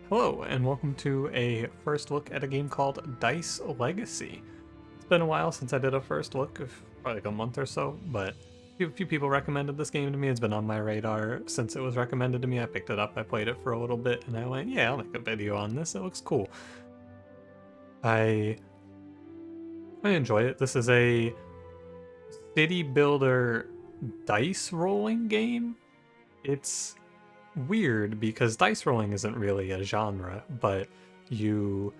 Hello, and welcome to a first look at a game called Dice Legacy. It's been a while since I did a first look, probably like a month or so, but a few people recommended this game to me. It's been on my radar since it was recommended to me. I picked it up, I played it for a little bit, and I went, yeah, I'll make a video on this. It looks cool. I enjoy it. This is a city builder dice rolling game. It's weird because dice rolling isn't really a genre, but you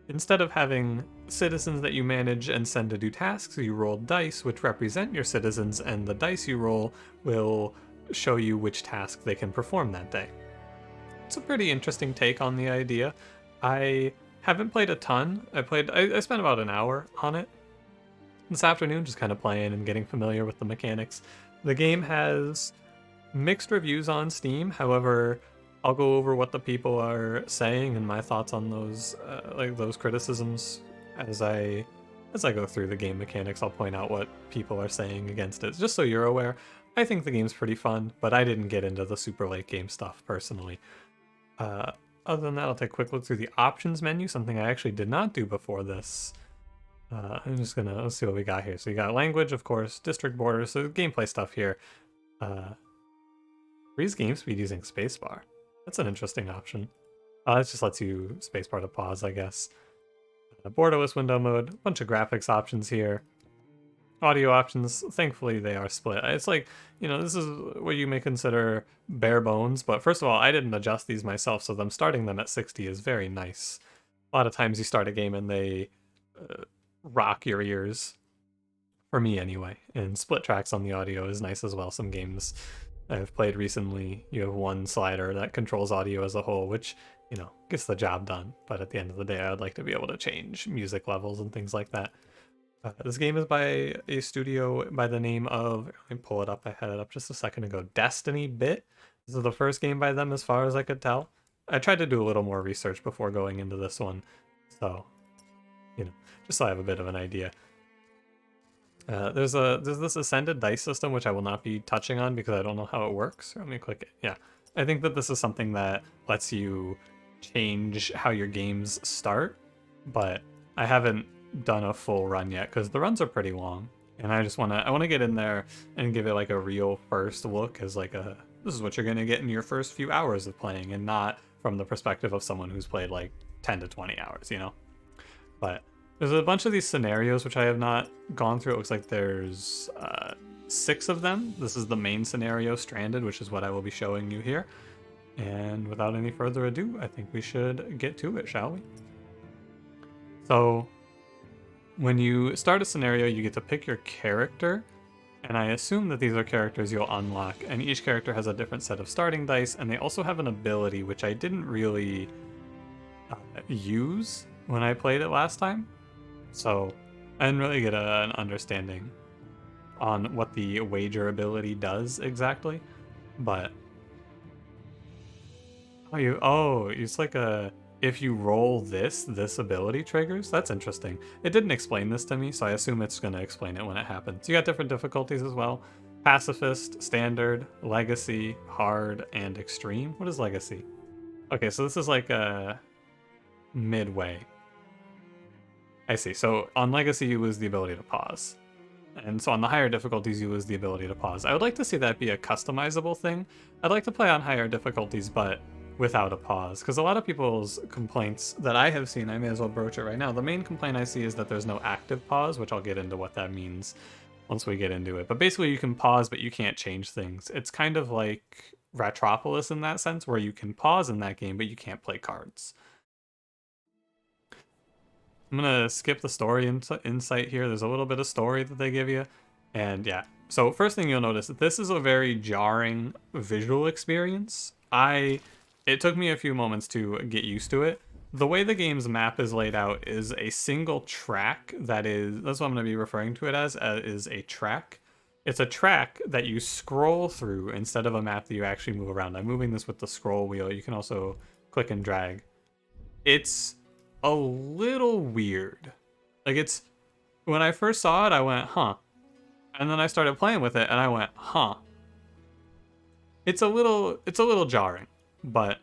instead of having citizens that you manage and send to do tasks, you roll dice which represent your citizens, and the dice you roll will show you which task they can perform that day. It's a pretty interesting take on the idea. I haven't played a ton. I spent about an hour on it this afternoon, just kind of playing and getting familiar with the mechanics. The game has mixed reviews on Steam. However, I'll go over what the people are saying and my thoughts on those criticisms as I go through the game mechanics. I'll point out what people are saying against it, just so you're aware. I think the game's pretty fun, but I didn't get into the super late game stuff personally. Other than that, I'll take a quick look through the options menu, something I actually did not do before this. Let's see what we got here. So you got language, of course, district borders, so gameplay stuff here. Freeze game speed using spacebar. That's an interesting option. It just lets you spacebar to pause, I guess. Borderless window mode, bunch of graphics options here. Audio options, thankfully they are split. It's like, this is what you may consider bare bones, but first of all, I didn't adjust these myself, so them starting them at 60 is very nice. A lot of times you start a game and they rock your ears. For me anyway, and split tracks on the audio is nice as well. Some games I've played recently, you have one slider that controls audio as a whole, which, gets the job done. But at the end of the day, I would like to be able to change music levels and things like that. This game is by a studio by the name of, let me pull it up, I had it up just a second ago, Destiny Bit. This is the first game by them as far as I could tell. I tried to do a little more research before going into this one, so, just so I have a bit of an idea. There's this ascended dice system which I will not be touching on because I don't know how it works. Let me click it. Yeah, I think that this is something that lets you change how your games start, but I haven't done a full run yet because the runs are pretty long, and I want to get in there and give it like a real first look as like this is what you're gonna get in your first few hours of playing, and not from the perspective of someone who's played like 10 to 20 hours, But there's a bunch of these scenarios which I have not gone through. It looks like there's 6 of them. This is the main scenario, Stranded, which is what I will be showing you here. And without any further ado, I think we should get to it, shall we? So, when you start a scenario, you get to pick your character. And I assume that these are characters you'll unlock. And each character has a different set of starting dice. And they also have an ability, which I didn't really use when I played it last time. So I didn't really get an understanding on what the wager ability does exactly, but it's like if you roll this ability triggers. That's interesting. It didn't explain this to me, so I assume it's going to explain it when it happens. You got different difficulties as well: pacifist, standard, legacy, hard, and extreme. What is legacy? Okay, so this is like a midway. I see. So on Legacy, you lose the ability to pause. And so on the higher difficulties, you lose the ability to pause. I would like to see that be a customizable thing. I'd like to play on higher difficulties, but without a pause. Because a lot of people's complaints that I have seen, I may as well broach it right now. The main complaint I see is that there's no active pause, which I'll get into what that means once we get into it. But basically, you can pause, but you can't change things. It's kind of like Retropolis in that sense, where you can pause in that game, but you can't play cards. I'm gonna skip the story insight here. There's a little bit of story that they give you, and yeah. So first thing you'll notice, this is a very jarring visual experience. It took me a few moments to get used to it. The way the game's map is laid out is a single track that's what I'm gonna be referring to it as is a track. It's a track that you scroll through instead of a map that you actually move around. I'm moving this with the scroll wheel. You can also click and drag. It's a little weird. Like, when I first saw it, I went, huh. And then I started playing with it and I went, huh. It's a little jarring, but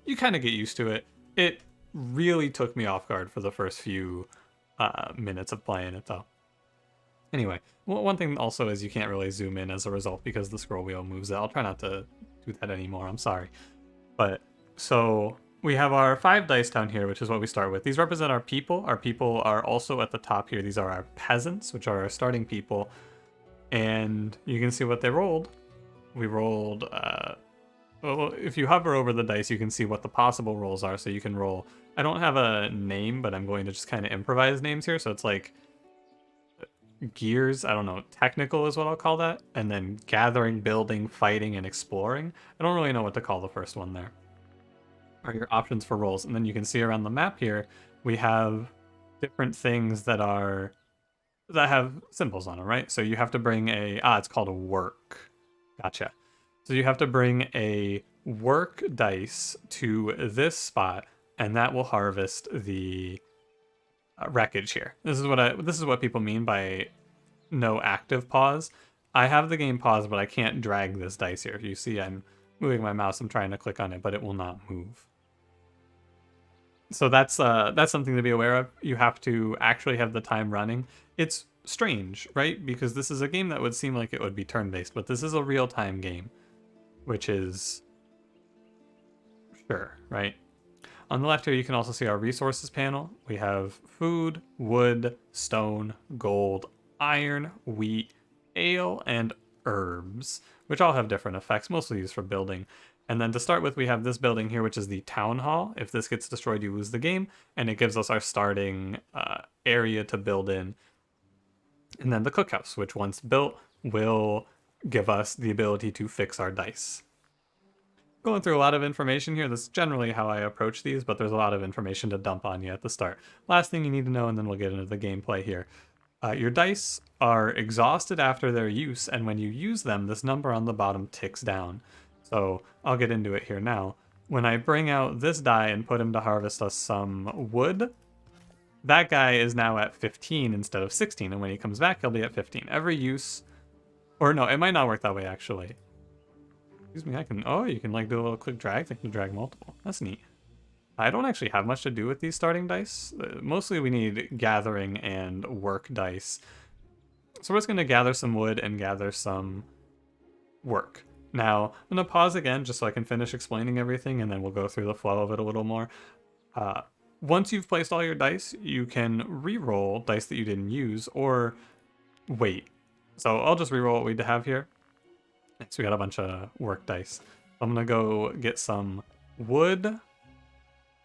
you kind of get used to it. it really took me off guard for the first few minutes of playing it, though. Anyway, one thing also is you can't really zoom in as a result because the scroll wheel moves it. I'll try not to do that anymore. I'm sorry. But so we have our 5 dice down here, which is what we start with. These represent our people. Our people are also at the top here. These are our peasants, which are our starting people. And you can see what they rolled. We rolled, well, if you hover over the dice, you can see what the possible rolls are. So you can roll, I don't have a name, but I'm going to just kind of improvise names here. So it's like gears, I don't know, technical is what I'll call that. And then gathering, building, fighting, and exploring. I don't really know what to call the first one there. Are your options for rolls. And then you can see around the map here, we have different things that have symbols on them, right? So you have to bring it's called a work. Gotcha. So you have to bring a work dice to this spot, and that will harvest the wreckage here. This is what people mean by no active pause. I have the game paused, but I can't drag this dice here. If you see I'm moving my mouse, I'm trying to click on it, but it will not move. So that's something to be aware of. You have to actually have the time running. It's strange, right? Because this is a game that would seem like it would be turn-based, but this is a real-time game, which is sure, right? On the left here, you can also see our resources panel. We have food, wood, stone, gold, iron, wheat, ale, and herbs, which all have different effects, mostly used for building. And then to start with, we have this building here, which is the town hall. If this gets destroyed, you lose the game, and it gives us our starting area to build in. And then the cookhouse, which once built will give us the ability to fix our dice. Going through a lot of information here. This is generally how I approach these, but there's a lot of information to dump on you at the start. Last thing you need to know, and then we'll get into the gameplay here. Your dice are exhausted after their use, and when you use them, this number on the bottom ticks down. So I'll get into it here now. When I bring out this die and put him to harvest us some wood, that guy is now at 15 instead of 16, and when he comes back, he'll be at 15. Every use, or no, it might not work that way actually. Excuse me, you can like do a little quick drag. They can drag multiple. That's neat. I don't actually have much to do with these starting dice. Mostly we need gathering and work dice. So we're just going to gather some wood and gather some work. Now, I'm going to pause again just so I can finish explaining everything, and then we'll go through the flow of it a little more. Once you've placed all your dice, you can re-roll dice that you didn't use, or wait. So I'll just re-roll what we have here. So we got a bunch of work dice. I'm going to go get some wood.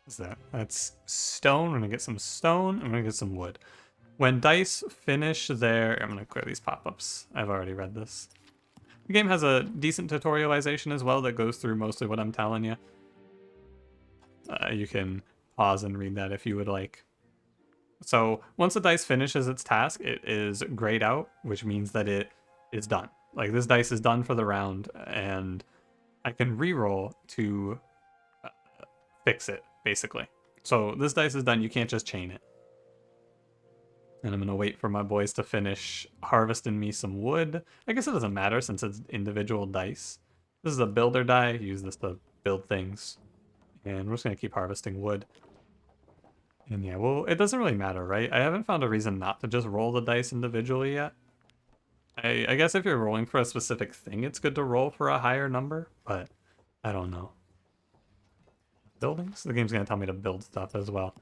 What's that? That's stone. I'm going to get some stone. I'm going to get some wood. When dice finish their... I'm going to clear these pop-ups. I've already read this. The game has a decent tutorialization as well that goes through mostly what I'm telling you. You can pause and read that if you would like. So once the dice finishes its task, it is grayed out, which means that it is done. Like this dice is done for the round, and I can re-roll to fix it, basically. So this dice is done, you can't just chain it. And I'm going to wait for my boys to finish harvesting me some wood. I guess it doesn't matter since it's individual dice. This is a builder die, use this to build things. And we're just going to keep harvesting wood. And yeah, well, it doesn't really matter, right? I haven't found a reason not to just roll the dice individually yet. I guess if you're rolling for a specific thing, it's good to roll for a higher number, but I don't know. Buildings? The game's going to tell me to build stuff as well.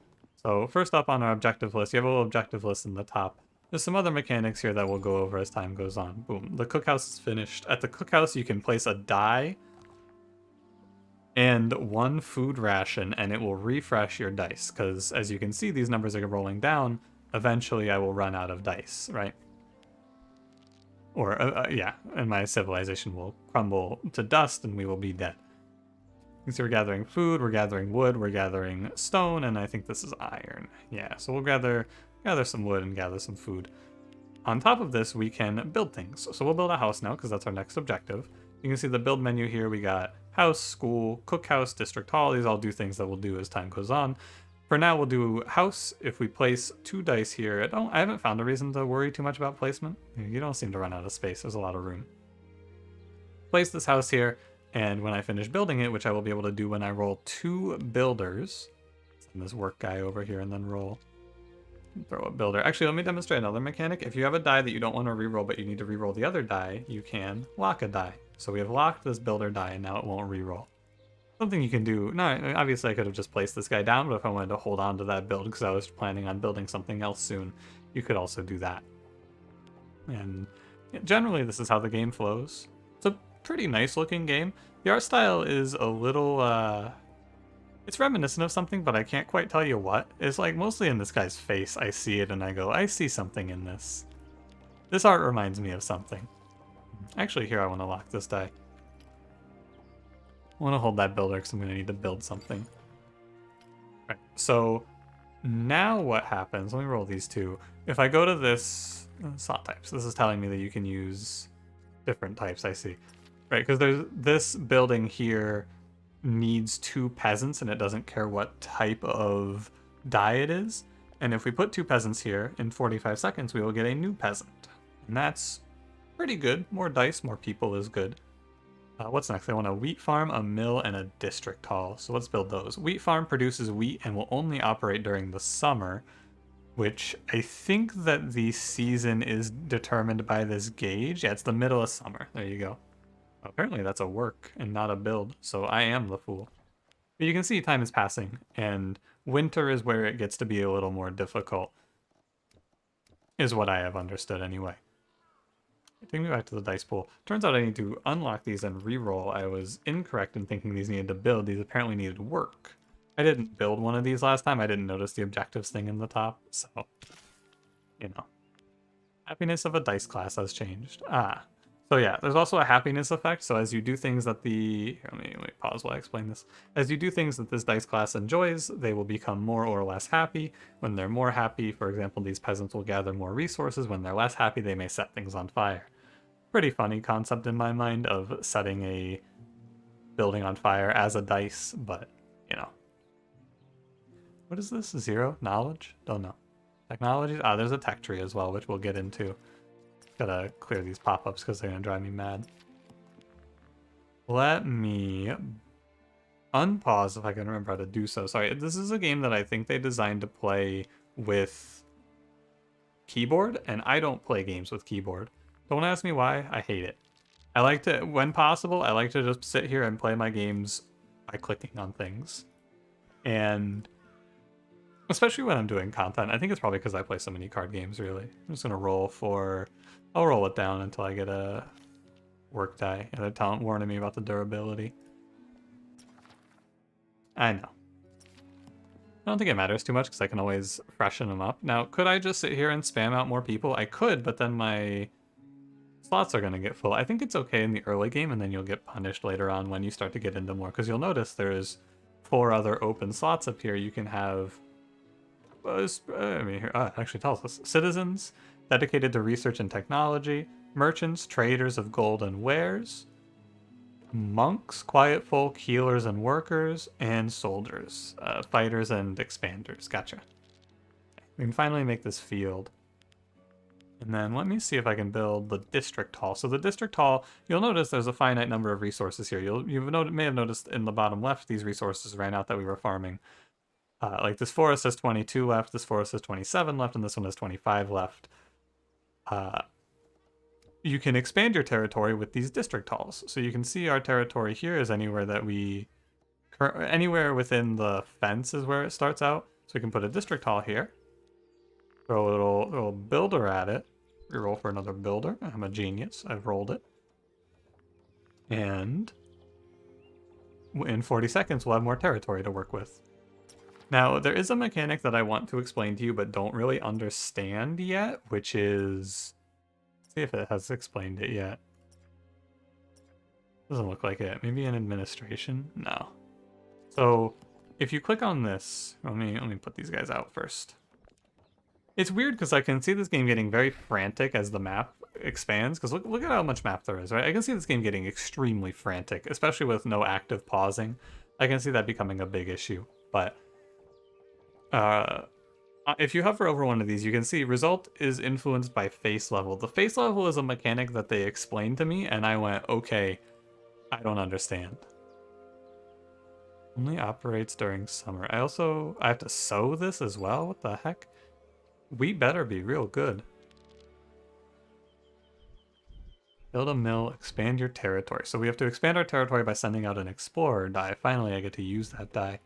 So first up on our objective list, you have a little objective list in the top. There's some other mechanics here that we'll go over as time goes on. Boom. The cookhouse is finished. At the cookhouse, you can place a die and one food ration, and it will refresh your dice, because as you can see, these numbers are rolling down. Eventually, I will run out of dice, right? Or, yeah, and my civilization will crumble to dust, and we will be dead. So we're gathering food, we're gathering wood, we're gathering stone, and I think this is iron. Yeah, so we'll gather some wood and gather some food. On top of this, we can build things. So we'll build a house now, because that's our next objective. You can see the build menu here. We got house, school, cookhouse, district hall. These all do things that we'll do as time goes on. For now, we'll do house. If we place 2 dice here, I haven't found a reason to worry too much about placement. You don't seem to run out of space. There's a lot of room. Place this house here, and when I finish building it, which I will be able to do when I roll 2 builders, Send this work guy over here and then roll. Throw a builder. Actually, let me demonstrate another mechanic. If you have a die that you don't want to reroll, but you need to reroll the other die, you can lock a die. So we have locked this builder die, and now it won't reroll. Something you can do. No, obviously I could have just placed this guy down, but if I wanted to hold on to that build because I was planning on building something else soon, you could also do that. And generally, this is how the game flows. It's a pretty nice looking game. The art style is a little, it's reminiscent of something, but I can't quite tell you what. It's like mostly in this guy's face. I see it and I go, I see something in this. This art reminds me of something. Actually, here I want to lock this die. I want to hold that builder because I'm going to need to build something. Right, so now what happens? Let me roll these two. If I go to this slot types, this is telling me that you can use different types, I see. Right, because there's this building here needs 2 peasants and it doesn't care what type of die it is. And if we put 2 peasants here, in 45 seconds we will get a new peasant. And that's pretty good. More dice, more people is good. What's next? I want a wheat farm, a mill, and a district hall. So let's build those. Wheat farm produces wheat and will only operate during the summer, which I think that the season is determined by this gauge. Yeah, it's the middle of summer. There you go. Apparently that's a work and not a build, so I am the fool. But you can see time is passing, and winter is where it gets to be a little more difficult, is what I have understood anyway. Take me back to the dice pool. Turns out I need to unlock these and reroll. I was incorrect in thinking these needed to build. These apparently needed work. I didn't build one of these last time. I didn't notice the objectives thing in the top, so, you know. Happiness of a dice class has changed. So yeah, there's also a happiness effect. So as you do things that let me pause while I explain this. As you do things that this dice class enjoys, they will become more or less happy. When they're more happy, for example, these peasants will gather more resources. When they're less happy, they may set things on fire. Pretty funny concept in my mind of setting a building on fire as a dice, but, you know. What is this? 0? Knowledge? Don't know. Technologies? There's a tech tree as well, which we'll get into. Gotta clear these pop-ups because they're gonna drive me mad. Let me unpause if I can remember how to do so. Sorry, this is a game that I think they designed to play with keyboard, and I don't play games with keyboard. Don't ask me why, I hate it. I like to, when possible, I like to just sit here and play my games by clicking on things. And especially when I'm doing content, I think it's probably because I play so many card games, really. I'm just gonna I'll roll it down until I get a work die. And they're warning me about the durability. I know. I don't think it matters too much because I can always freshen them up. Now, could I just sit here and spam out more people? I could, but then my slots are going to get full. I think it's okay in the early game, and then you'll get punished later on when you start to get into more. Because you'll notice there's 4 other open slots up here. You can have... it actually tells us. Citizens, dedicated to research and technology, merchants, traders of gold and wares, monks, quiet folk, healers and workers, and soldiers, fighters and expanders. Gotcha. We can finally make this field. And then let me see if I can build the district hall. So the district hall, you'll notice there's a finite number of resources here. You may have noticed in the bottom left, these resources ran out that we were farming. Like this forest has 22 left, this forest has 27 left, and this one has 25 left. You can expand your territory with these district halls. So you can see our territory here is anywhere within the fence is where it starts out. So we can put a district hall here. Throw a little builder at it. Reroll for another builder. I'm a genius. I've rolled it. And in 40 seconds, we'll have more territory to work with. Now, there is a mechanic that I want to explain to you, but don't really understand yet, which is... Let's see if it has explained it yet. Doesn't look like it. Maybe in administration? No. So, if you click on this... Let me put these guys out first. It's weird because I can see this game getting very frantic as the map expands, because look at how much map there is, right? I can see this game getting extremely frantic, especially with no active pausing. I can see that becoming a big issue, but if you hover over one of these, you can see result is influenced by face level. The face level is a mechanic that they explained to me, and I went, okay, I don't understand. Only operates during summer. I have to sow this as well? What the heck? Wheat better be real good. Build a mill, expand your territory. So we have to expand our territory by sending out an explorer die. Finally, I get to use that die.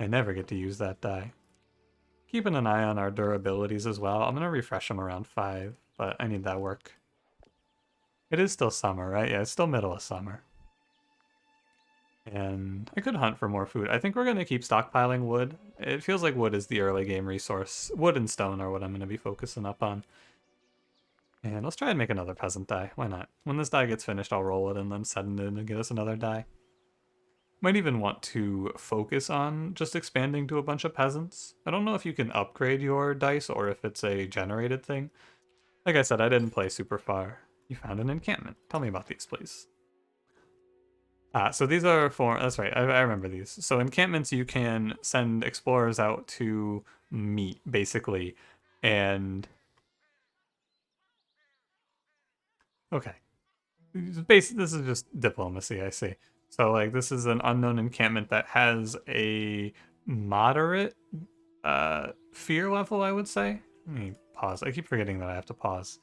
I never get to use that die. Keeping an eye on our durabilities as well. I'm going to refresh them around 5, but I need that work. It is still summer, right? Yeah, it's still middle of summer. And I could hunt for more food. I think we're going to keep stockpiling wood. It feels like wood is the early game resource. Wood and stone are what I'm going to be focusing up on. And let's try and make another peasant die. Why not? When this die gets finished, I'll roll it and then send it in and get us another die. Might even want to focus on just expanding to a bunch of peasants. I don't know if you can upgrade your dice or if it's a generated thing. Like I said, I didn't play super far. You found an encampment. Tell me about these, please. So these are for, that's right, I remember these. So encampments, you can send explorers out to meet, basically. And, okay. This is just diplomacy, I see. So, like, this is an unknown encampment that has a moderate fear level, I would say. Let me pause. I keep forgetting that I have to pause.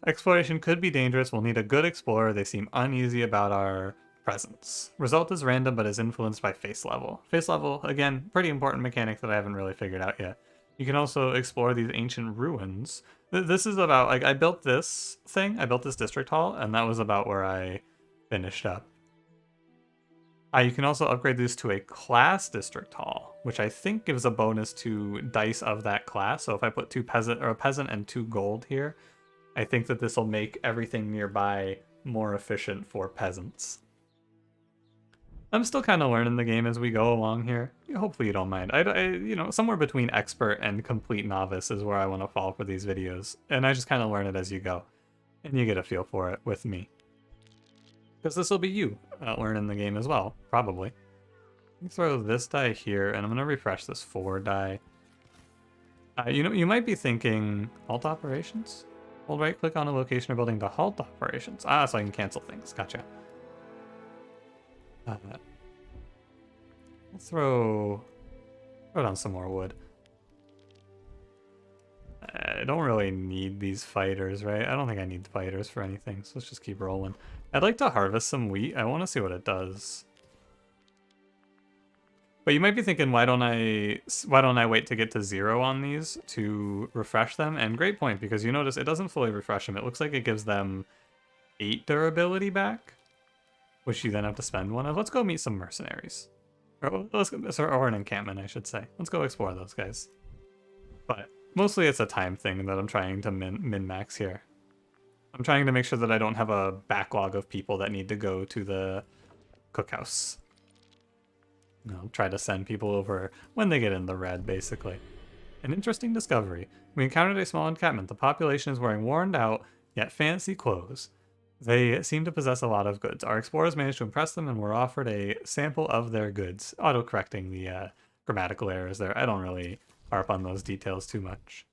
Exploration could be dangerous. We'll need a good explorer. They seem uneasy about our presence. Result is random, but is influenced by face level. Face level, again, pretty important mechanic that I haven't really figured out yet. You can also explore these ancient ruins. This is about, like, I built this thing. I built this district hall, and that was about where I finished up. You can also upgrade this to a class district hall, which I think gives a bonus to dice of that class. So if I put a peasant and 2 gold here, I think that this will make everything nearby more efficient for peasants. I'm still kind of learning the game as we go along here. Hopefully you don't mind. Somewhere between expert and complete novice is where I want to fall for these videos. And I just kind of learn it as you go. And you get a feel for it with me. Because this will be you learning the game as well, probably. Let me throw this die here, and I'm going to refresh this 4 die. You might be thinking, halt operations? Hold right click on a location or building to halt operations. So I can cancel things. Gotcha. I'll throw down some more wood. I don't really need these fighters, right? I don't think I need fighters for anything, so let's just keep rolling. I'd like to harvest some wheat. I want to see what it does. But you might be thinking, why don't I wait to get to 0 on these to refresh them? And great point, because you notice it doesn't fully refresh them. It looks like it gives them 8 durability back, which you then have to spend 1 of. Let's go meet some mercenaries. Or an encampment, I should say. Let's go explore those guys. But mostly it's a time thing that I'm trying to min-max here. I'm trying to make sure that I don't have a backlog of people that need to go to the cookhouse. I'll try to send people over when they get in the red, basically. An interesting discovery. We encountered a small encampment. The population is wearing worn out, yet fancy clothes. They seem to possess a lot of goods. Our explorers managed to impress them and were offered a sample of their goods. Auto-correcting the grammatical errors there. I don't really harp on those details too much.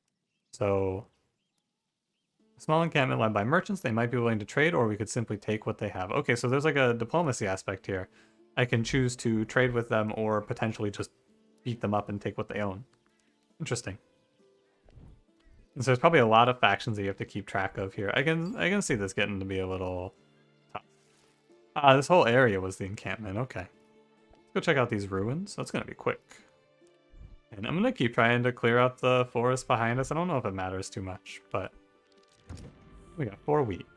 So, a small encampment led by merchants. They might be willing to trade, or we could simply take what they have. Okay, so there's like a diplomacy aspect here. I can choose to trade with them or potentially just beat them up and take what they own. Interesting. And so there's probably a lot of factions that you have to keep track of here. I can see this getting to be a little tough. This whole area was the encampment. Okay. Let's go check out these ruins. That's going to be quick. And I'm going to keep trying to clear out the forest behind us. I don't know if it matters too much, but we got 4 wheat.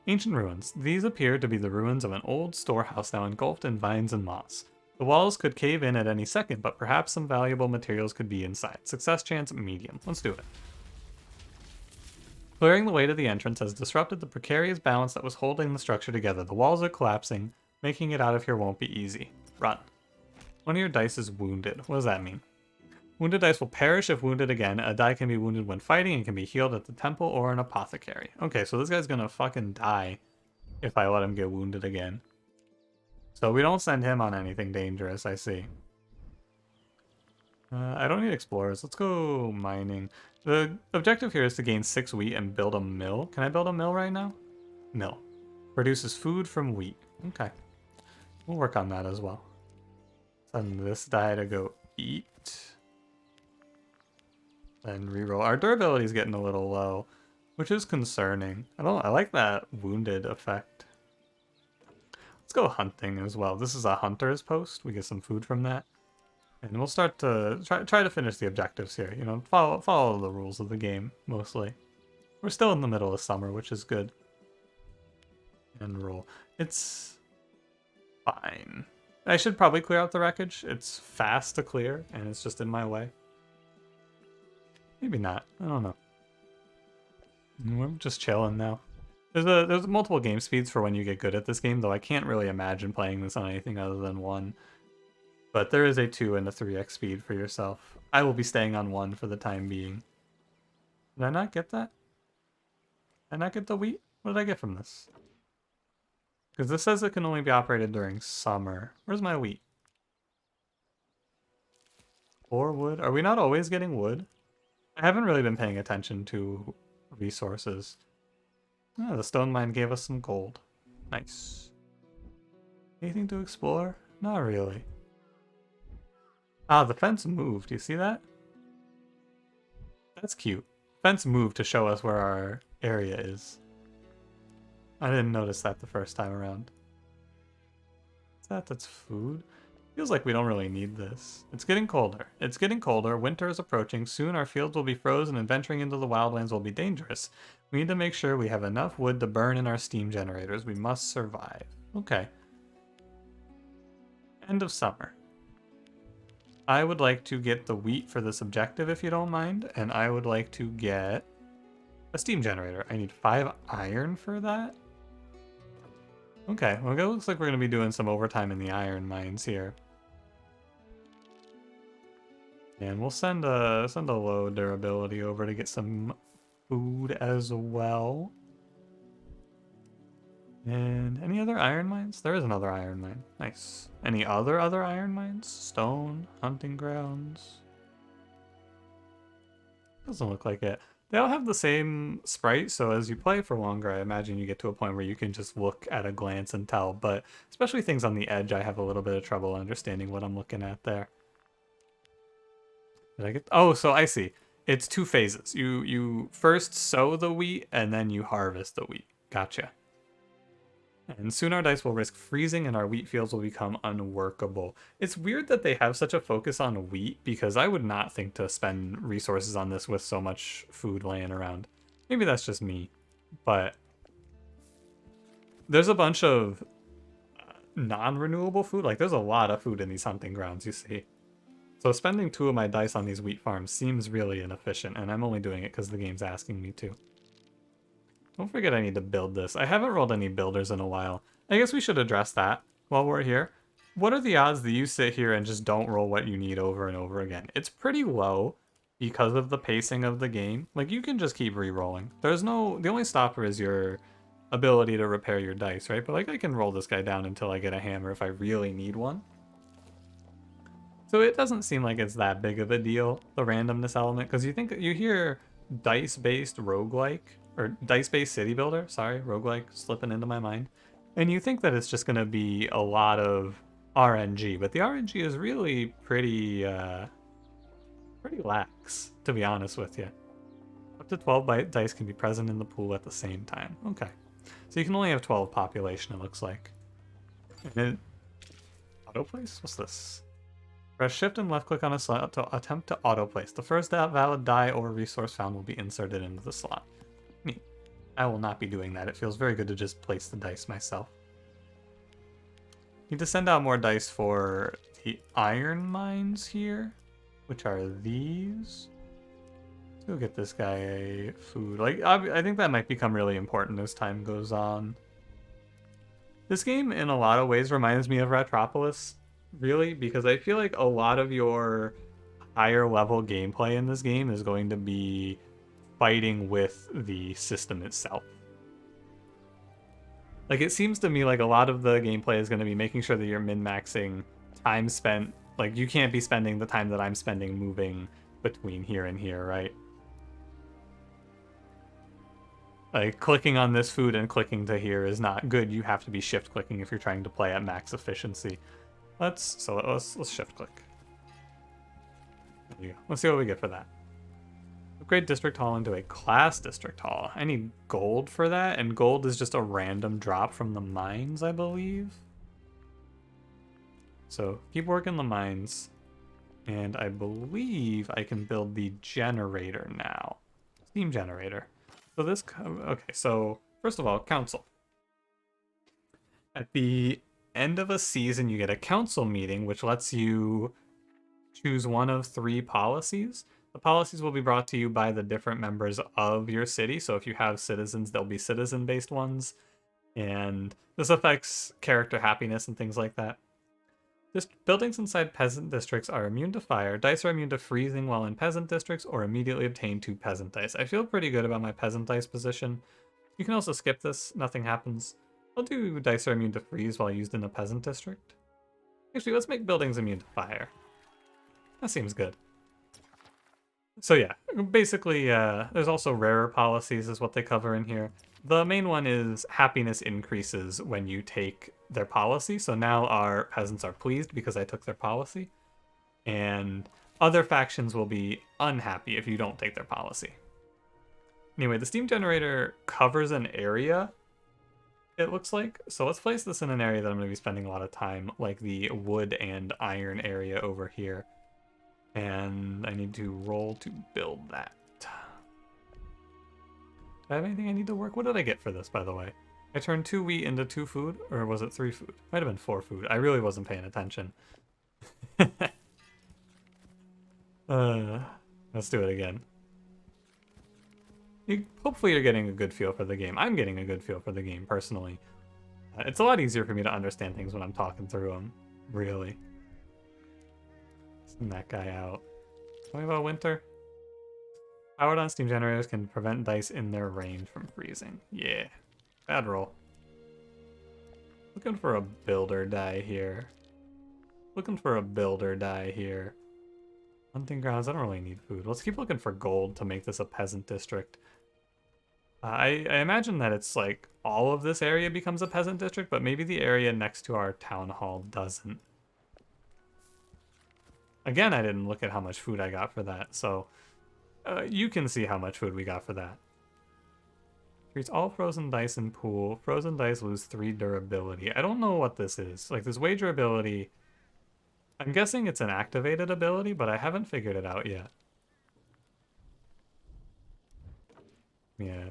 Ancient ruins. These appear to be the ruins of an old storehouse now engulfed in vines and moss. The walls could cave in at any second, but perhaps some valuable materials could be inside. Success chance, medium. Let's do it. Clearing the way to the entrance has disrupted the precarious balance that was holding the structure together. The walls are collapsing. Making it out of here won't be easy. Run. One of your dice is wounded. What does that mean? Wounded dice will perish if wounded again. A die can be wounded when fighting and can be healed at the temple or an apothecary. Okay, so this guy's gonna fucking die if I let him get wounded again. So we don't send him on anything dangerous, I see. I don't need explorers. Let's go mining. The objective here is to gain 6 wheat and build a mill. Can I build a mill right now? Mill. Produces food from wheat. Okay. We'll work on that as well. Send this die to go eat. Then reroll. Our durability is getting a little low, which is concerning. I like that wounded effect. Let's go hunting as well. This is a hunter's post. We get some food from that. And we'll start to try to finish the objectives here. You know, follow the rules of the game, mostly. We're still in the middle of summer, which is good. And roll. It's fine. I should probably clear out the wreckage. It's fast to clear, and it's just in my way. Maybe not. I don't know. We're just chilling now. There's multiple game speeds for when you get good at this game, though I can't really imagine playing this on anything other than 1. But there is a 2 and a 3x speed for yourself. I will be staying on 1 for the time being. Did I not get that? Did I not get the wheat? What did I get from this? Because this says it can only be operated during summer. Where's my wheat? 4 wood? Are we not always getting wood? I haven't really been paying attention to resources. Oh, the stone mine gave us some gold. Nice. Anything to explore? Not really. Ah, the fence moved. Do you see that? That's cute. Fence moved to show us where our area is. I didn't notice that the first time around. Is that's food? Feels like we don't really need this. It's getting colder. It's getting colder. Winter is approaching. Soon our fields will be frozen and venturing into the wildlands will be dangerous. We need to make sure we have enough wood to burn in our steam generators. We must survive. Okay. End of summer. I would like to get the wheat for this objective if you don't mind, and I would like to get a steam generator. I need 5 iron for that. Okay, well it looks like we're going to be doing some overtime in the iron mines here. And we'll send a low durability over to get some food as well. And any other iron mines? There is another iron mine. Nice. Any other iron mines? Stone, hunting grounds. Doesn't look like it. They all have the same sprite, so as you play for longer, I imagine you get to a point where you can just look at a glance and tell, but especially things on the edge, I have a little bit of trouble understanding what I'm looking at there. Did I get... Oh, so I see. It's 2 phases. You first sow the wheat, and then you harvest the wheat. Gotcha. And soon our dice will risk freezing and our wheat fields will become unworkable. It's weird that they have such a focus on wheat because I would not think to spend resources on this with so much food laying around. Maybe that's just me, but there's a bunch of non-renewable food. Like there's a lot of food in these hunting grounds, you see. So spending 2 of my dice on these wheat farms seems really inefficient, and I'm only doing it because the game's asking me to. Don't forget I need to build this. I haven't rolled any builders in a while. I guess we should address that while we're here. What are the odds that you sit here and just don't roll what you need over and over again? It's pretty low because of the pacing of the game. Like, you can just keep re-rolling. The only stopper is your ability to repair your dice, right? But, like, I can roll this guy down until I get a hammer if I really need one. So it doesn't seem like it's that big of a deal, the randomness element, because you hear dice-based roguelike, or dice-based city builder, sorry, roguelike slipping into my mind. And you think that it's just going to be a lot of RNG, but the RNG is really pretty lax, to be honest with you. Up to 12 dice can be present in the pool at the same time. Okay. So you can only have 12 population, it looks like. And then, auto-place? What's this? Press shift and left click on a slot to attempt to auto-place. The first valid die or resource found will be inserted into the slot. Neat. I will not be doing that. It feels very good to just place the dice myself. Need to send out more dice for the iron mines here, which are these. Let's go get this guy a food. Like, I think that might become really important as time goes on. This game, in a lot of ways, reminds me of Retropolis, really, because I feel like a lot of your higher level gameplay in this game is going to be fighting with the system itself. Like, it seems to me like a lot of the gameplay is going to be making sure that you're min-maxing time spent. Like, you can't be spending the time that I'm spending moving between here and here, right? Like, clicking on this food and clicking to here is not good. You have to be shift clicking if you're trying to play at max efficiency. Let's shift click. There you go. Let's see what we get for that. Upgrade District Hall into a class District Hall. I need gold for that, and gold is just a random drop from the mines, I believe. So keep working the mines, and I believe I can build the generator now. Steam generator. So this, okay, so first of all, council. At the end of a season, you get a council meeting, which lets you choose one of 3 policies. The policies will be brought to you by the different members of your city. So if you have citizens, they'll be citizen-based ones. And this affects character happiness and things like that. Buildings inside peasant districts are immune to fire. Dice are immune to freezing while in peasant districts, or immediately obtain 2 peasant dice. I feel pretty good about my peasant dice position. You can also skip this, nothing happens. I'll do dice are immune to freeze while used in a peasant district. Actually, let's make buildings immune to fire. That seems good. So yeah, basically, there's also rarer policies is what they cover in here. The main one is happiness increases when you take their policy. So now our peasants are pleased because I took their policy. And other factions will be unhappy if you don't take their policy. Anyway, the steam generator covers an area, it looks like. So let's place this in an area that I'm going to be spending a lot of time, like the wood and iron area over here. And I need to roll to build that. Do I have anything I need to work? What did I get for this, by the way? I turned 2 wheat into 2 food, or was it 3 food? Might have been 4 food. I really wasn't paying attention. Let's do it again. Hopefully you're getting a good feel for the game. I'm getting a good feel for the game, personally. It's a lot easier for me to understand things when I'm talking through them, really. Send that guy out. Tell me about winter. Powered on steam generators can prevent dice in their range from freezing. Yeah. Bad roll. Looking for a builder die here. Hunting grounds, I don't really need food. Let's keep looking for gold to make this a peasant district. I imagine that it's like all of this area becomes a peasant district, but maybe the area next to our town hall doesn't. Again, I didn't look at how much food I got for that, so you can see how much food we got for that. Treats all frozen dice in pool. Frozen dice lose 3 durability. I don't know what this is. Like, this wager ability, I'm guessing it's an activated ability, but I haven't figured it out yet. Yeah,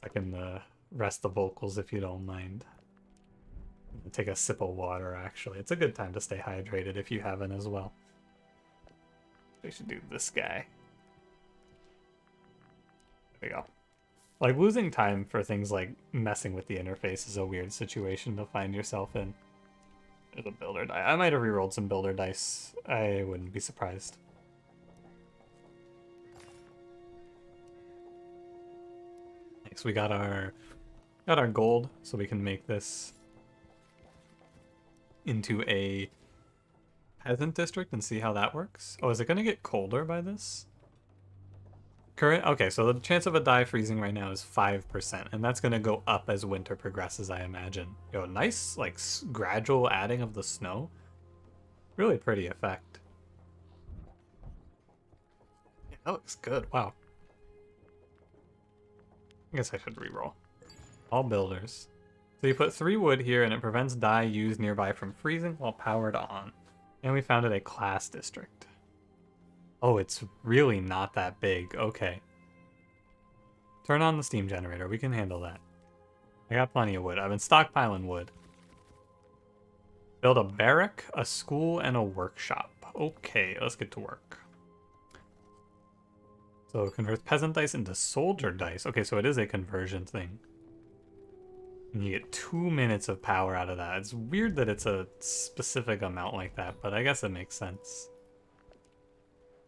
I can rest the vocals if you don't mind. Take a sip of water, actually. It's a good time to stay hydrated if you haven't as well. We should do this guy. There we go. Like, losing time for things like messing with the interface is a weird situation to find yourself in. There's a builder die. I might have rerolled some builder dice. I wouldn't be surprised. Nice, we got our gold, so we can make this into a peasant district and see how that works. Oh, is it gonna get colder by this? Okay, so the chance of a die freezing right now is 5%, and that's gonna go up as winter progresses, I imagine. Yo, nice, like, gradual adding of the snow. Really pretty effect. Yeah, that looks good, wow. I guess I should reroll. All builders. So you put 3 wood here, and it prevents die used nearby from freezing while powered on. And we founded a class district. Oh, it's really not that big. Okay. Turn on the steam generator. We can handle that. I got plenty of wood. I've been stockpiling wood. Build a barrack, a school, and a workshop. Okay, let's get to work. So it converts peasant dice into soldier dice. Okay, so it is a conversion thing. And you get 2 minutes of power out of that. It's weird that it's a specific amount like that, but I guess it makes sense.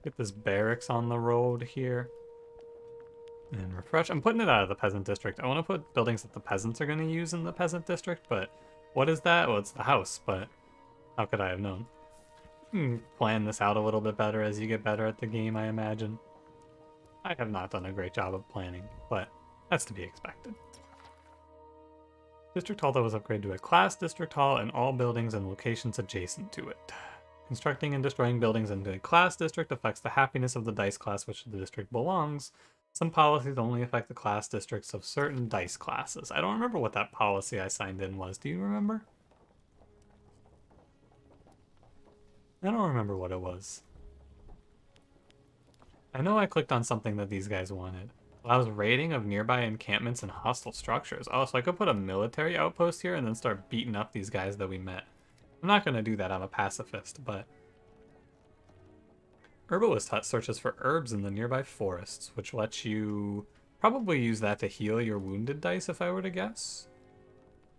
Get this barracks on the road here. And refresh. I'm putting it out of the peasant district. I want to put buildings that the peasants are going to use in the peasant district, but what is that? Well, it's the house, but how could I have known? Plan this out a little bit better as you get better at the game, I imagine. I have not done a great job of planning, but That's to be expected. District Hall that was upgraded to a class District Hall and all buildings and locations adjacent to it. Constructing and destroying buildings into a class district affects the happiness of the dice class which the district belongs. Some policies only affect the class districts of certain dice classes. I don't remember what that policy I signed in was. Do you remember? I don't remember what it was. I know I clicked on something that these guys wanted. Allows raiding of nearby encampments and hostile structures. Oh, so I could put a military outpost here and then start beating up these guys that we met. I'm not going to do that, I'm a pacifist, but... Herbalist Hut searches for herbs in the nearby forests, which lets you probably use that to heal your wounded dice if I were to guess.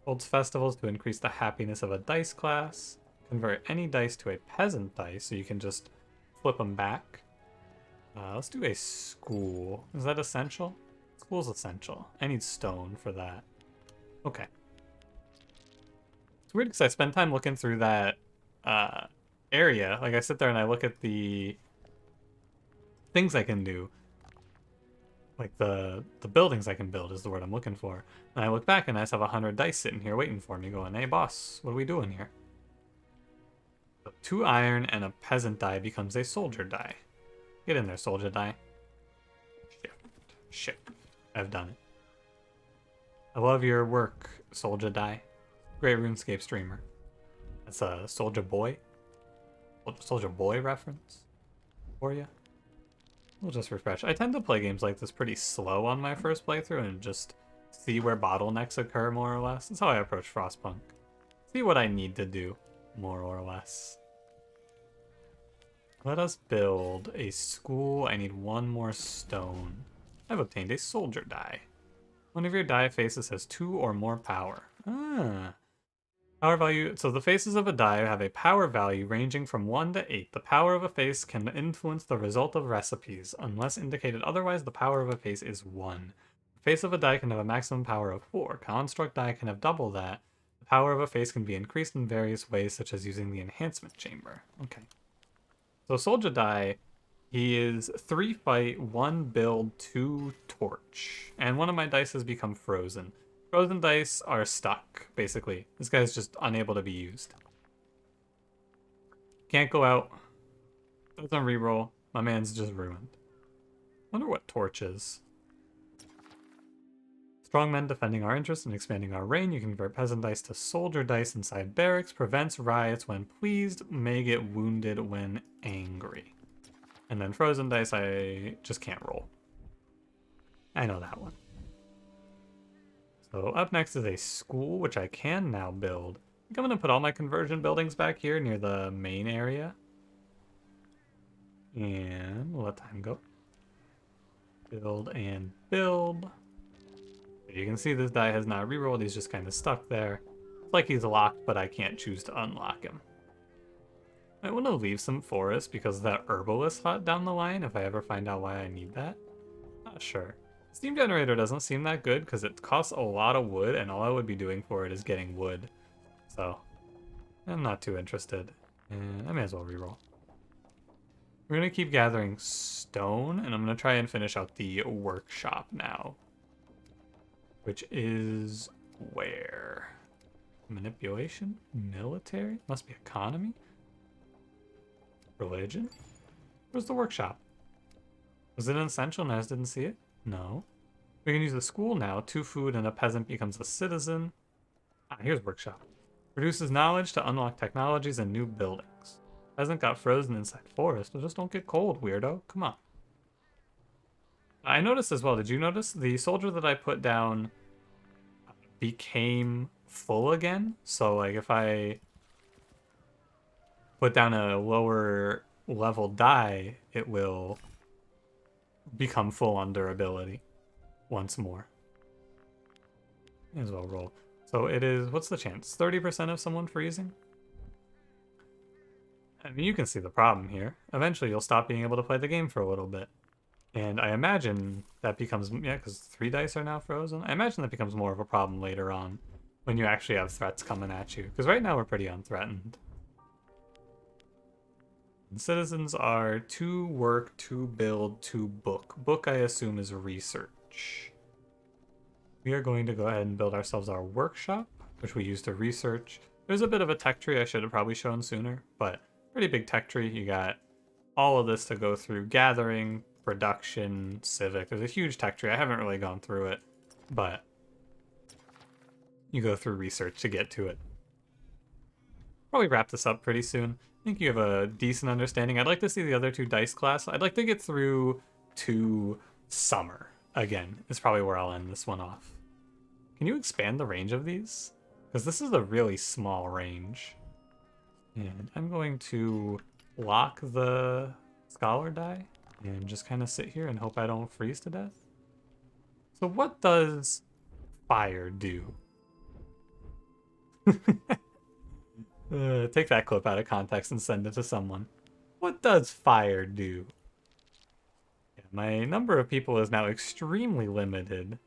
Holds festivals to increase the happiness of a dice class. Convert any dice to a peasant dice, so you can just flip them back. Let's do a school. Is that essential? School's essential. I need stone for that. Okay. It's weird because I spend time looking through that area. Like I sit there and I look at the things I can do. Like the buildings I can build is the word I'm looking for. And I look back and I just have 100 dice sitting here waiting for me going, hey boss, what are we doing here? So 2 iron and a peasant die becomes a soldier die. Get in there, soldier die. Shift. I've done it. I love your work, soldier die. Great RuneScape streamer. That's a Soldier Boy reference for you. We'll just refresh. I tend to play games like this pretty slow on my first playthrough and just see where bottlenecks occur more or less. That's how I approach Frostpunk. See what I need to do, more or less. Let us build a school. I need 1 more stone. I've obtained a soldier die. One of your die faces has 2 or more power. Power value. So the faces of a die have a power value ranging from 1 to 8. The power of a face can influence the result of recipes. Unless indicated otherwise, the power of a face is 1. The face of a die can have a maximum power of 4. Construct die can have double that. The power of a face can be increased in various ways, such as using the enhancement chamber. Okay. So Soldier Die, he is 3 fight, 1 build, 2 torch. And one of my dice has become frozen. Frozen dice are stuck, basically. This guy's just unable to be used. Can't go out. Doesn't reroll. My man's just ruined. Wonder what torch is. Strong men defending our interests and expanding our reign. You can convert peasant dice to soldier dice inside barracks. Prevents riots when pleased. May get wounded when angry. And then frozen dice I just can't roll. I know that one. So up next is a school, which I can now build. I think I'm going to put all my conversion buildings back here near the main area. And we'll let time go. Build and build. You can see this die has not rerolled, he's just kind of stuck there. It's like he's locked, but I can't choose to unlock him. I want to leave some forest because of that herbalist hut down the line, if I ever find out why I need that. Not sure. The steam generator doesn't seem that good because it costs a lot of wood, and all I would be doing for it is getting wood. So, I'm not too interested. And I may as well reroll. We're going to keep gathering stone, and I'm going to try and finish out the workshop now. Which is where? Manipulation? Military? Must be economy? Religion? Where's the workshop? Was it an essential and I just didn't see it? No. We can use the school now. 2 food and a peasant becomes a citizen. Here's workshop. Produces knowledge to unlock technologies and new buildings. Peasant got frozen inside forest. Well, just don't get cold, weirdo. Come on. I noticed as well, did you notice? The soldier that I put down became full again. So like if I put down a lower level die, it will become full on durability once more. May as well roll. So it is, what's the chance? 30% of someone freezing? I mean, you can see the problem here. Eventually you'll stop being able to play the game for a little bit. And I imagine that becomes, yeah, because 3 dice are now frozen. I imagine that becomes more of a problem later on when you actually have threats coming at you. Because right now we're pretty unthreatened. And citizens are 2 work, 2 build, 2 book. Book, I assume, is research. We are going to go ahead and build ourselves our workshop, which we use to research. There's a bit of a tech tree I should have probably shown sooner, but pretty big tech tree. You got all of this to go through: gathering, production, civic. There's a huge tech tree. I haven't really gone through it, but you go through research to get to it. Probably wrap this up pretty soon. I think you have a decent understanding. I'd like to see the other two dice class. I'd like to get through to summer again, is probably where I'll end this one off. Can you expand the range of these? Because this is a really small range. And I'm going to lock the scholar die and just kind of sit here and hope I don't freeze to death. So what does fire do? Take that clip out of context and send it to someone. What does fire do? Yeah, my number of people is now extremely limited,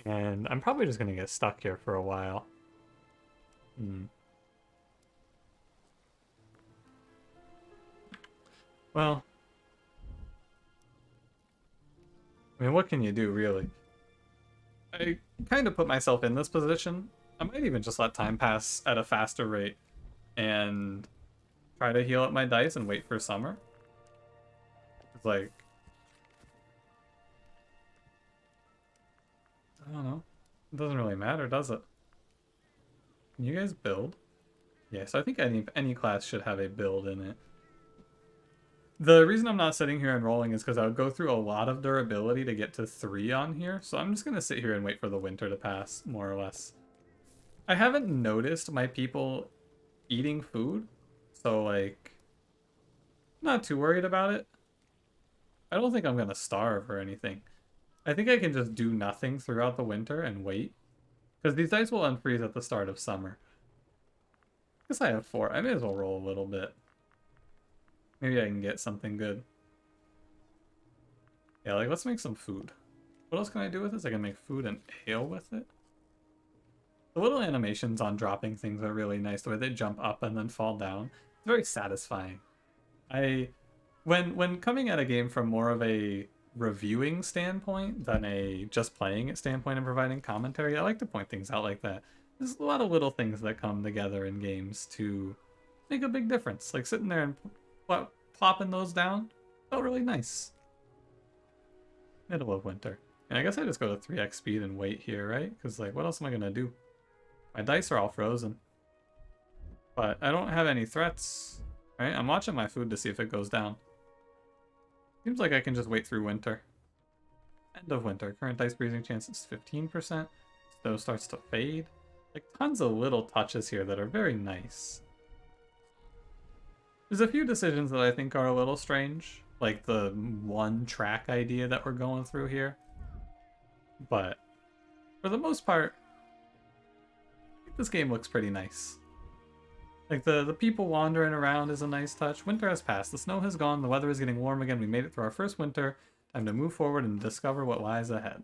and I'm probably just going to get stuck here for a while. Well, I mean, what can you do, really? I kind of put myself in this position. I might even just let time pass at a faster rate and try to heal up my dice and wait for summer. It's like, I don't know. It doesn't really matter, does it? Can you guys build? Yeah, so I think any class should have a build in it. The reason I'm not sitting here and rolling is because I would go through a lot of durability to get to 3 on here, so I'm just going to sit here and wait for the winter to pass, more or less. I haven't noticed my people eating food, so, like, not too worried about it. I don't think I'm going to starve or anything. I think I can just do nothing throughout the winter and wait, because these dice will unfreeze at the start of summer. I guess I have 4. I may as well roll a little bit. Maybe I can get something good. Yeah, like, let's make some food. What else can I do with this? I can make food and ale with it. The little animations on dropping things are really nice. The way they jump up and then fall down. It's very satisfying. When coming at a game from more of a reviewing standpoint than a just playing it standpoint and providing commentary, I like to point things out like that. There's a lot of little things that come together in games to make a big difference. Like sitting there and plopping those down felt really nice. Middle of winter. And I guess I just go to 3x speed and wait here, right? Because, like, what else am I going to do? My dice are all frozen. But I don't have any threats, right? I'm watching my food to see if it goes down. Seems like I can just wait through winter. End of winter. Current dice freezing chance is 15%. Snow starts to fade. Like, tons of little touches here that are very nice. There's a few decisions that I think are a little strange. Like the one track idea that we're going through here. But for the most part, I think this game looks pretty nice. Like the people wandering around is a nice touch. Winter has passed. The snow has gone. The weather is getting warm again. We made it through our first winter. Time to move forward and discover what lies ahead.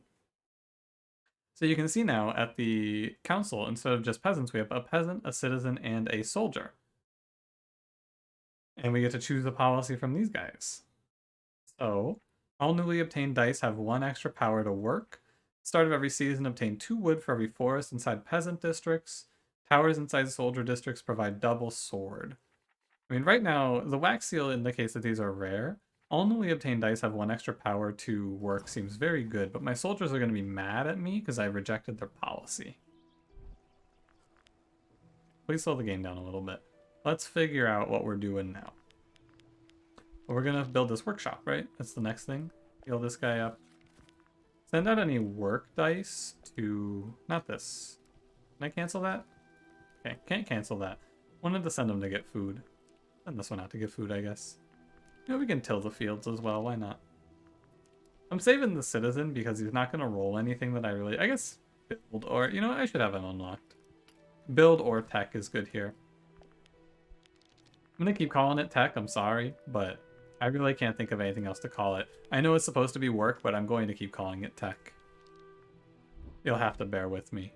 So you can see now at the council, instead of just peasants, we have a peasant, a citizen, and a soldier. And we get to choose a policy from these guys. So, all newly obtained dice have 1 extra power to work. Start of every season, obtain 2 wood for every forest inside peasant districts. Towers inside soldier districts provide double sword. I mean, right now, the wax seal indicates that these are rare. All newly obtained dice have 1 extra power to work seems very good, but my soldiers are going to be mad at me because I rejected their policy. Please slow the game down a little bit. Let's figure out what we're doing now. Well, we're going to build this workshop, right? That's the next thing. Heal this guy up. Send out any work dice to... Not this. Can I cancel that? Okay, can't cancel that. Wanted to send them to get food. Send this one out to get food, I guess. You know, we can till the fields as well. Why not? I'm saving the citizen because he's not going to roll anything that I really... I guess build or... You know what? I should have him unlocked. Build or tech is good here. I'm going to keep calling it tech. I'm sorry, but I really can't think of anything else to call it. I know it's supposed to be work, but I'm going to keep calling it tech. You'll have to bear with me.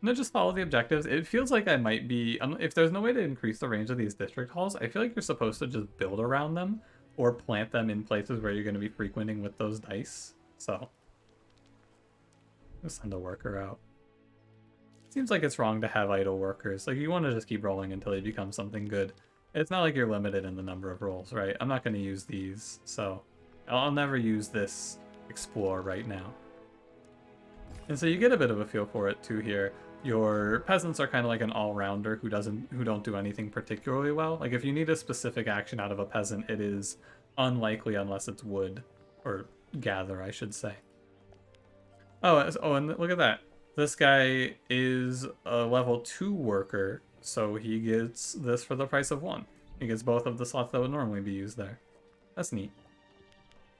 I'm going to just follow the objectives. It feels like I might be... If there's no way to increase the range of these district halls, I feel like you're supposed to just build around them or plant them in places where you're going to be frequenting with those dice. So Just send a worker out. Seems like it's wrong to have idle workers. Like, you want to just keep rolling until they become something good. It's not like you're limited in the number of rolls, right? I'm not going to use these, so I'll never use this explore right now. And so you get a bit of a feel for it too here. Your peasants are kind of like an all-rounder who don't do anything particularly well. Like, if you need a specific action out of a peasant, it is unlikely unless it's wood, or gather, I should say. Oh, and look at that. This guy is a level 2 worker, so he gets this for the price of 1. He gets both of the slots that would normally be used there. That's neat.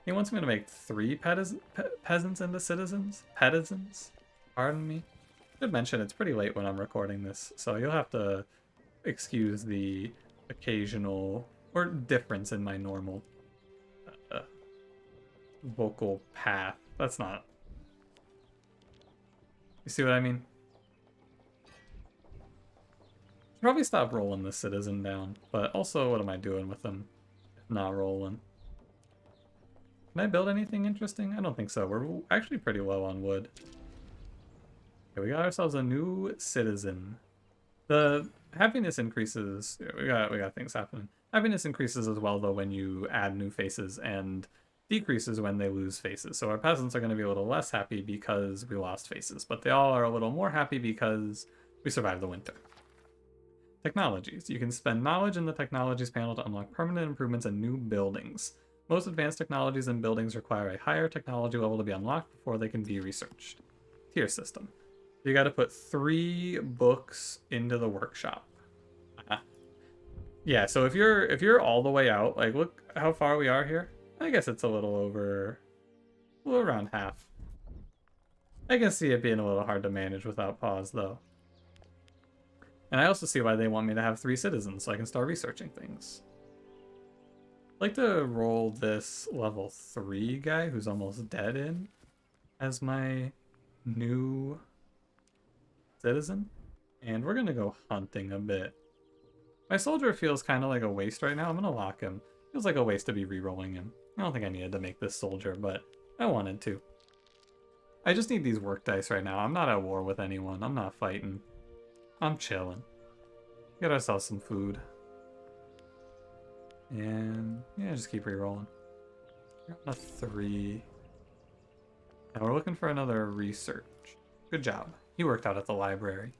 He wants me to make 3 peasants into citizens? Peasants? Pardon me. I should mention it's pretty late when I'm recording this, so you'll have to excuse the occasional or difference in my normal vocal path. That's not... You see what I mean? Probably stop rolling this citizen down, but also what am I doing with them if not rolling? Can I build anything interesting? I don't think so. We're actually pretty low on wood. Okay, we got ourselves a new citizen. The happiness increases. We got things happening. Happiness increases as well though when you add new faces, and decreases when they lose faces. So our peasants are going to be a little less happy because we lost faces, but they all are a little more happy because we survived the winter. Technologies. You can spend knowledge in the technologies panel to unlock permanent improvements and new buildings. Most advanced technologies and buildings require a higher technology level to be unlocked before they can be researched. Tier system. You got to put 3 books into the workshop. Yeah, so if you're all the way out, like look how far we are here. I guess it's a little around half. I can see it being a little hard to manage without pause, though. And I also see why they want me to have 3 citizens, so I can start researching things. I'd like to roll this level 3 guy who's almost dead in as my new citizen. And we're gonna go hunting a bit. My soldier feels kind of like a waste right now. I'm gonna lock him. Feels like a waste to be re-rolling him. I don't think I needed to make this soldier, but I wanted to. I just need these work dice right now. I'm not at war with anyone. I'm not fighting. I'm chilling. Get ourselves some food. And yeah, just keep re-rolling. We're on a 3. And we're looking for another research. Good job. He worked out at the library.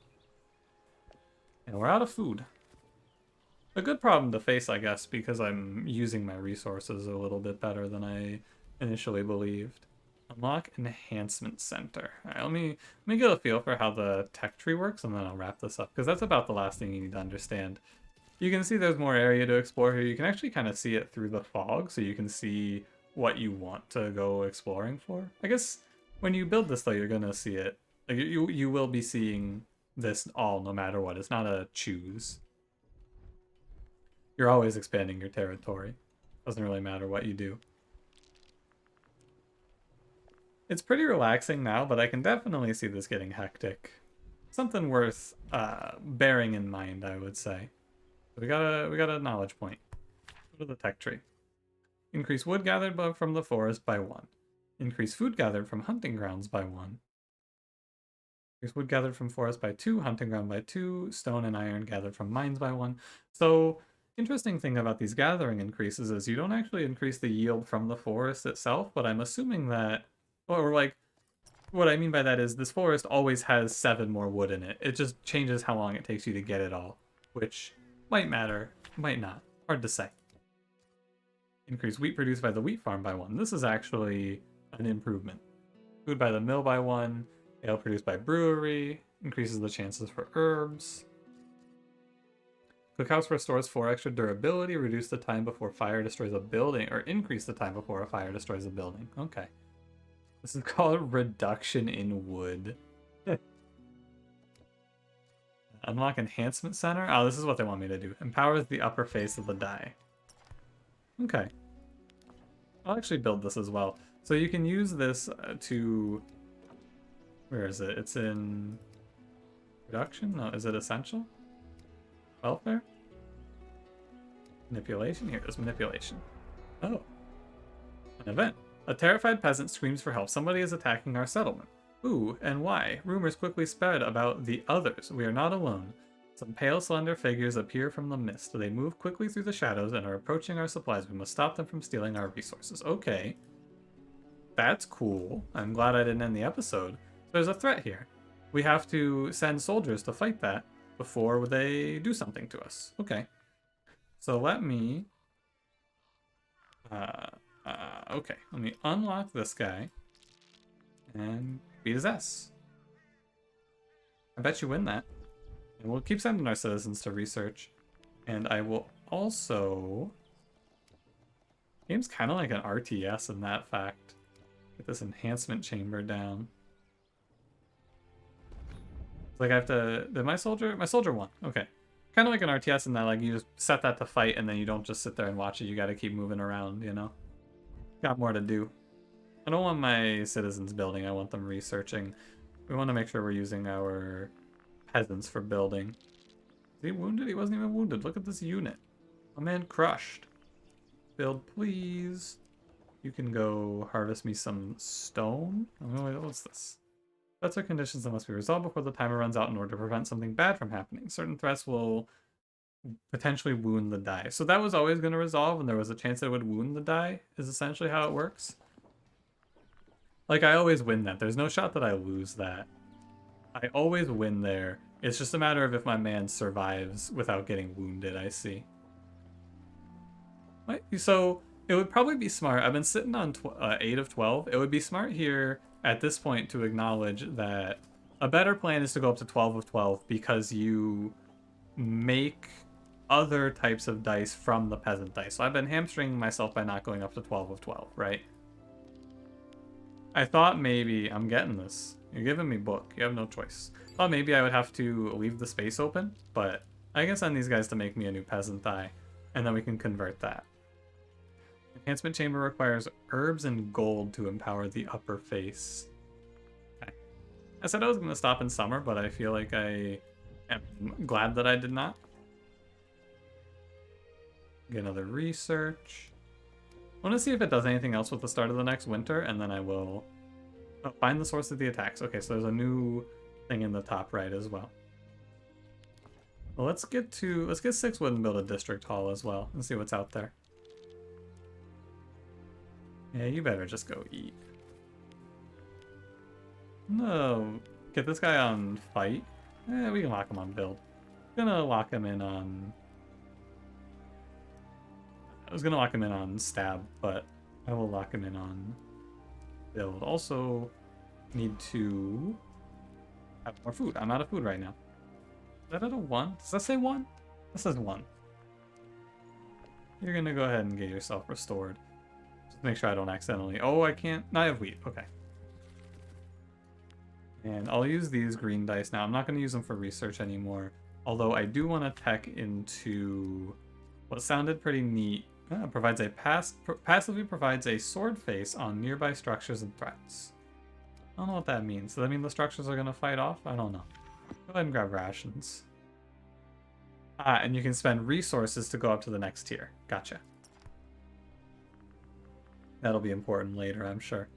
And we're out of food. A good problem to face, I guess, because I'm using my resources a little bit better than I initially believed. Unlock Enhancement Center. Alright, let me get a feel for how the tech tree works, and then I'll wrap this up, because that's about the last thing you need to understand. You can see there's more area to explore here. You can actually kind of see it through the fog, so you can see what you want to go exploring for. I guess when you build this, though, you're going to see it. Like, you will be seeing this all no matter what. It's not a choose. You're always expanding your territory. Doesn't really matter what you do. It's pretty relaxing now, but I can definitely see this getting hectic. Something worth bearing in mind, I would say. We got a knowledge point. Go to the tech tree. Increase wood gathered from the forest by 1. Increase food gathered from hunting grounds by 1. Increase wood gathered from forest by 2, hunting ground by 2, stone and iron gathered from mines by 1. So, interesting thing about these gathering increases is you don't actually increase the yield from the forest itself, but I'm assuming that, or like, what I mean by that is this forest always has 7 more wood in it. It just changes how long it takes you to get it all, which might matter, might not. Hard to say. Increase wheat produced by the wheat farm by 1. This is actually an improvement. Food by the mill by 1. Ale produced by brewery. Increases the chances for herbs. Cookhouse restores 4 extra durability. Reduce the time before fire destroys a building. Or increase the time before a fire destroys a building. Okay. This is called reduction in wood. Unlock Enhancement Center. Oh, this is what they want me to do. Empowers the upper face of the die. Okay. I'll actually build this as well. So you can use this to... Where is it? It's in... Production? No, is it essential? Welfare? Manipulation? Here, there's manipulation. Oh. An event. A terrified peasant screams for help. Somebody is attacking our settlement. Who and why? Rumors quickly spread about the others. We are not alone. Some pale, slender figures appear from the mist. They move quickly through the shadows and are approaching our supplies. We must stop them from stealing our resources. Okay. That's cool. I'm glad I didn't end the episode. There's a threat here. We have to send soldiers to fight that before they do something to us. Okay. So let me... okay. Let me unlock this guy and beat his ass. I bet you win that. And we'll keep sending our citizens to research. And I will also... Game's kind of like an RTS in that fact. Get this enhancement chamber down. Like I have to... Did my soldier... My soldier won. Okay. Kind of like an RTS in that like you just set that to fight and then you don't just sit there and watch it. You got to keep moving around, you know? Got more to do. I don't want my citizens building. I want them researching. We want to make sure we're using our peasants for building. Is he wounded? He wasn't even wounded. Look at this unit. A man crushed. Build, please. You can go harvest me some stone. Oh, wait, what's this? Threats are conditions that must be resolved before the timer runs out in order to prevent something bad from happening. Certain threats will potentially wound the die. So that was always going to resolve, and there was a chance that it would wound the die, is essentially how it works. Like, I always win that. There's no shot that I lose that. I always win there. It's just a matter of if my man survives without getting wounded, I see. What? So, it would probably be smart. I've been sitting on 8 of 12. It would be smart here at this point to acknowledge that a better plan is to go up to 12 of 12 because you make other types of dice from the peasant dice. So I've been hamstringing myself by not going up to 12 of 12, right? I thought maybe... I'm getting this. You're giving me book. You have no choice. Thought maybe I would have to leave the space open, but I can send these guys to make me a new peasant die, and then we can convert that. Enhancement chamber requires herbs and gold to empower the upper face. Okay. I said I was going to stop in summer, but I feel like I am glad that I did not. Get another research. I want to see if it does anything else with the start of the next winter, and then I will find the source of the attacks. Okay, so there's a new thing in the top right as well. Well, let's get 6 wood and build a district hall as well and see what's out there. Yeah, you better just go eat. No, get this guy on fight. We can lock him on build. Gonna lock him in on... I was gonna lock him in on stab, but I will lock him in on build. Also, need to have more food. I'm out of food right now. Is that at a 1? Does that say 1? That says 1. You're gonna go ahead and get yourself restored. Just make sure I don't accidentally... Oh, I can't... No, I have wheat. Okay. And I'll use these green dice now. I'm not going to use them for research anymore. Although I do want to tech into what sounded pretty neat. Passively provides a sword face on nearby structures and threats. I don't know what that means. Does that mean the structures are going to fight off? I don't know. Go ahead and grab rations. And you can spend resources to go up to the next tier. Gotcha. That'll be important later, I'm sure.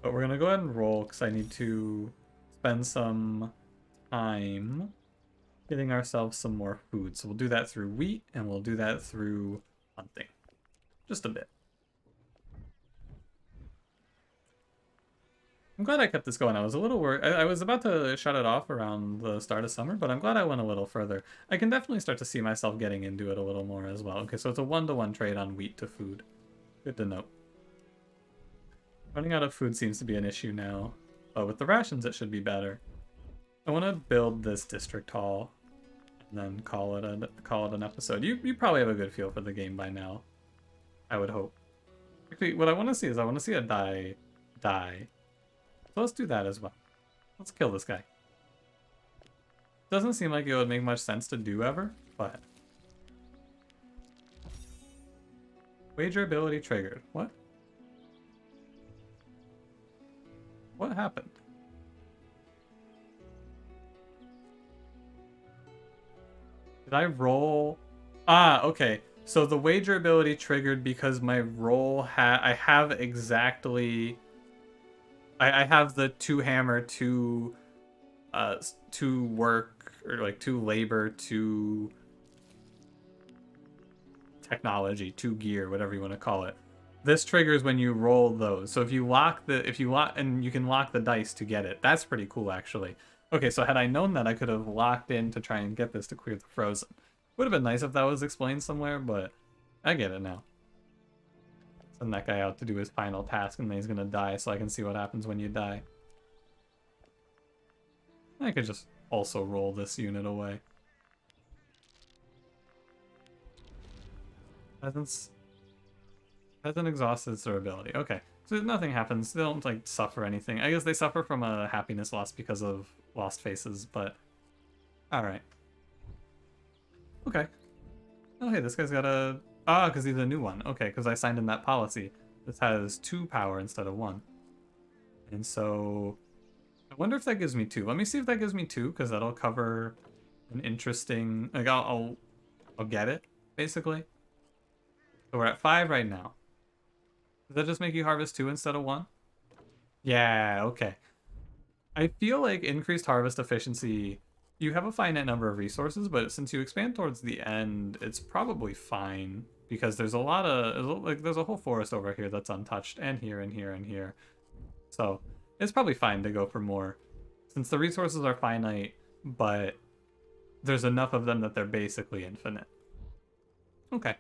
But we're going to go ahead and roll because I need to spend some time getting ourselves some more food. So we'll do that through wheat and we'll do that through hunting. Just a bit. I'm glad I kept this going. I was a little worried. I was about to shut it off around the start of summer, but I'm glad I went a little further. I can definitely start to see myself getting into it a little more as well. Okay, so it's a 1-to-1 trade on wheat to food. Good to note. Running out of food seems to be an issue now, but with the rations it should be better. I want to build this district hall and then call it an episode. You probably have a good feel for the game by now, I would hope. Actually, what I want to see is I want to see a die. So let's do that as well. Let's kill this guy. Doesn't seem like it would make much sense to do ever, but... Wager ability triggered. What? What happened? Did I roll? Ah, okay. So the wager ability triggered because my roll I have exactly I have the 2 hammer, 2 work, or like 2 labor, 2 technology, 2 gear, whatever you want to call it. This triggers when you roll those. So if you lock, and you can lock the dice to get it. That's pretty cool, actually. Okay, so had I known that, I could have locked in to try and get this to clear the frozen. Would have been nice if that was explained somewhere, but I get it now. Send that guy out to do his final task, and then he's gonna die, so I can see what happens when you die. I could just also roll this unit away. Hasn't exhausted their ability. Okay, so nothing happens. They don't like suffer anything. I guess they suffer from a happiness loss because of lost faces, but all right. Okay. Oh, hey, this guy's got a because he's a new one. Okay, because I signed in that policy. This has 2 power instead of 1, and so I wonder if that gives me 2. Let me see if that gives me 2, because that'll cover an interesting. Like I'll get it basically. So we're at 5 right now. Does that just make you harvest 2 instead of 1? Yeah, okay. I feel like increased harvest efficiency, you have a finite number of resources, but since you expand towards the end, it's probably fine, because there's a lot of, like, there's a whole forest over here that's untouched, and here, and here, and here. So it's probably fine to go for more, since the resources are finite, but there's enough of them that they're basically infinite. Okay.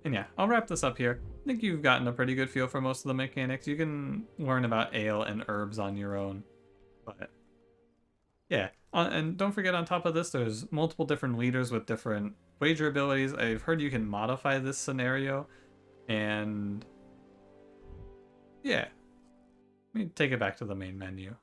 And yeah, I'll wrap this up here. I think you've gotten a pretty good feel for most of the mechanics. You can learn about ale and herbs on your own. But yeah, and don't forget, on top of this, there's multiple different leaders with different wager abilities. I've heard you can modify this scenario, and yeah, let me take it back to the main menu.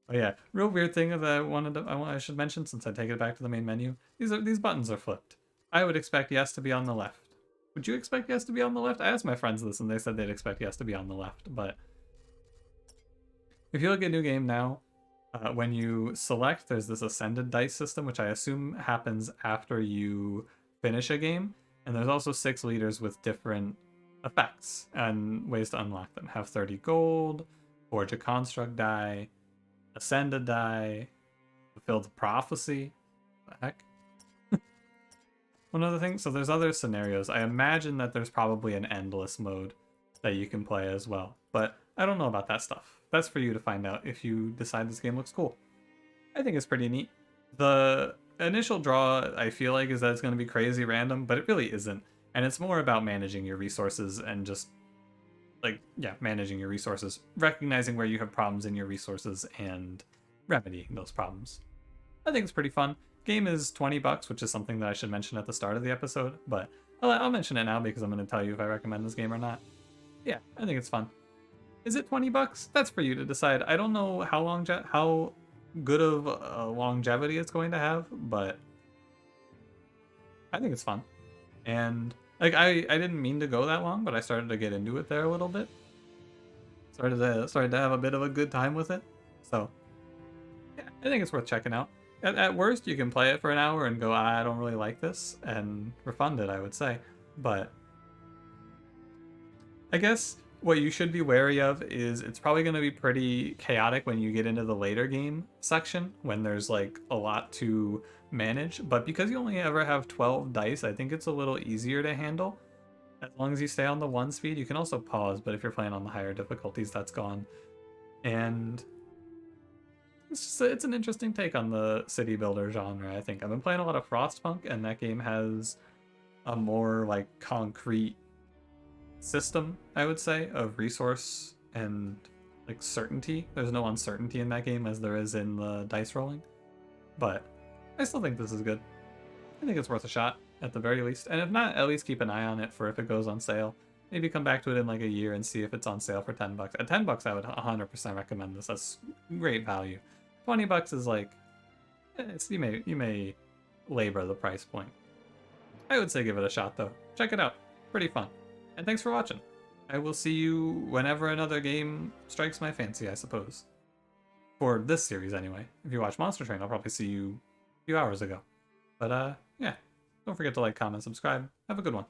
Oh yeah, real weird thing that I should mention, since I take it back to the main menu. These buttons are flipped. I would expect yes to be on the left. Would you expect yes to be on the left? I asked my friends this, and they said they'd expect yes to be on the left. But if you look at New Game now, when you select, there's this ascended dice system, which I assume happens after you finish a game. And there's also 6 leaders with different effects and ways to unlock them. Have 30 gold, forge a construct die, ascend a die, fulfill the prophecy. What the heck? One other thing, so there's other scenarios. I imagine that there's probably an endless mode that you can play as well, but I don't know about that stuff. That's for you to find out if you decide this game looks cool. I think it's pretty neat. The initial draw, I feel like, is that it's going to be crazy random, but it really isn't. And it's more about managing your resources and just, like, yeah, managing your resources, recognizing where you have problems in your resources and remedying those problems. I think it's pretty fun. Game is $20, which is something that I should mention at the start of the episode, but I'll mention it now because I'm going to tell you if I recommend this game or not. Yeah, I think it's fun. Is it $20? That's for you to decide. I don't know how good of a longevity it's going to have, but I think it's fun. And like I didn't mean to go that long, but I started to get into it there a little bit. Started to have a bit of a good time with it. So yeah, I think it's worth checking out. At worst, you can play it for an hour and go, I don't really like this, and refund it, I would say. But I guess what you should be wary of is it's probably going to be pretty chaotic when you get into the later game section, when there's like a lot to manage. But because you only ever have 12 dice, I think it's a little easier to handle. As long as you stay on the 1 speed, you can also pause, but if you're playing on the higher difficulties, that's gone. And it's an interesting take on the city builder genre, I think. I've been playing a lot of Frostpunk, and that game has a more like concrete system, I would say, of resource and like certainty. There's no uncertainty in that game as there is in the dice rolling. But I still think this is good. I think it's worth a shot at the very least. And if not, at least keep an eye on it for if it goes on sale. Maybe come back to it in like a year and see if it's on sale for $10. At $10, I would 100% recommend this. That's great value. $20 is like, you may labor the price point. I would say give it a shot though. Check it out. Pretty fun. And thanks for watching. I will see you whenever another game strikes my fancy, I suppose. For this series anyway. If you watch Monster Train, I'll probably see you a few hours ago. But yeah, don't forget to like, comment, subscribe. Have a good one.